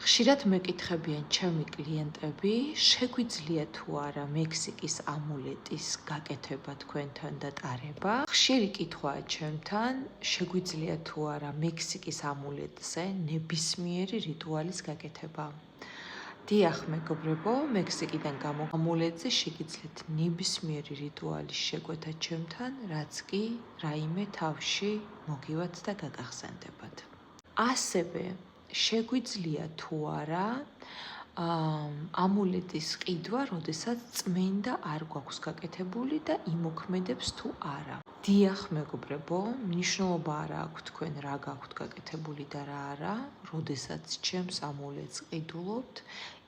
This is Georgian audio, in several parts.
ხშირად მეკითხებიან ჩემი კლიენტები, შეგვიძლია თუ არა მექსიკის ამულეტის გაკეთება თქვენთან და ტარება. ხშირი კითხვაა ჩემთან, შეგვიძლია თუ არა მექსიკის ამულეტზე ნებისმიერი რიტუალის გაკეთება. დიახ, მეგობრებო, მექსიკიდან ამულეტზე შეგიძლიათ ნებისმიერი რიტუალის შეკვეთა ჩემთან, რაც კი რაიმე თავში მოგივათ და გაგახსენდებათ. ასევე შეგვიძლია თუ არა ამულეტის ყიდვა, როდესაც წმენდა არ გვაქვს გაკეთებული და იმოქმედებს თუ არა. დიახ, მეგობრებო, მნიშვნელობა არ აქვს თქვენ რა გაქვთ გაკეთებული და რა არა, როდესაც ჩემს ამულეტს ყიდულობთ,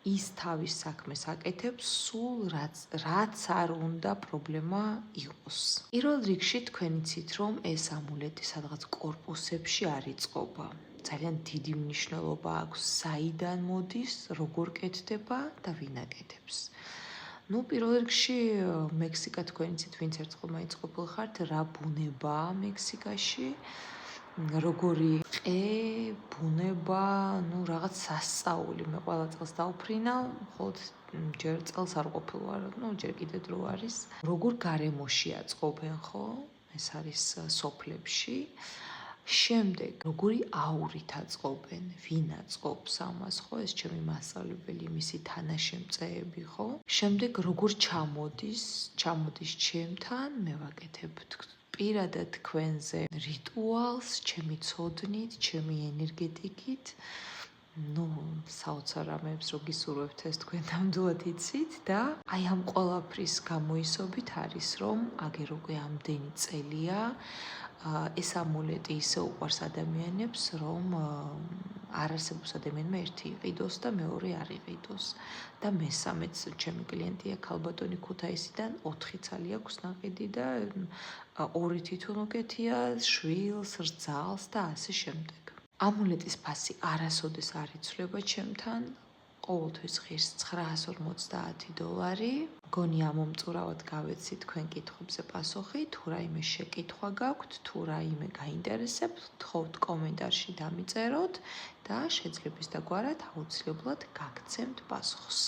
ის თავის საქმეს აკეთებს სულ რაც არ უნდა პრობლემა იყოს. პირველ რიგში თქვენ იცით, რომ ეს ამულეტი სადღაც კორპუსებში არ იწყობა. ძალიან დიდი მნიშვნელობა აქვს, საიდან მოდის, როგორ კეთდება და ვინ აკეთებს. პირველ რიგში მექსიკა თქვენ იცით, ვინც ერთხელ მაინც ყოფილ ხართ, რა ბუნებაა მექსიკაში, როგორი ყე, ბუნება, რაღაც სასწაული. მე ყველა წელს დავფრინავ, მხოლოდ ჯერ წელს არ ყოფილ ვარ, ჯერ კიდე დრო არის. როგორ გარემოში აწყობენ, ხო? ეს არის სოფლებში. შემდეგ, როგორი აურით აწყობენ, ვინ აწყობს ამას, ხო? ეს ჩემი მასწავლებელი, მისი თანაშემწეები, ხო? შემდეგ, როგორ ჩამოდის ჩემთან, მე ვაკეთებ პირადად თქვენზე რიტუალს, ჩემი ცოდნით, ჩემი ენერგეტიკით. საოცარ რამეებს რო გისურვებთ, ეს თქვენ ნამდვილად იცით და აი ამ ყველაფრის გამოისობით არის, რომ აგერ უკვე ამდენი წელია ეს ამულეტი ისე უყვარს ადამიანებს, რომ არ არსებობს ადამიანმა ერთი იყიდოს და მეორე არ იყიდოს. და მესამეც ჩემი კლიენტია ქალბატონი ქუთაისიდან 4 ცალი აქვს ნაყიდი და 2 თითონ უკეთია, შვილს, რძალს და ასე შემდეგ. ამულეტის ფასი არასოდეს არ იცვლება ჩემთან, ყოველთვის ღირს $950. მგონი ამომწურავად გავეცი თქვენ კითხვებზე პასუხი, თუ რაიმე შეკითხვა გაქვთ, თუ რაიმე გაინტერესებთ, თხოვთ კომენტარში დამიწეროთ და შეძლების დაგვარად აუცილებლად გაგცემთ პასუხს.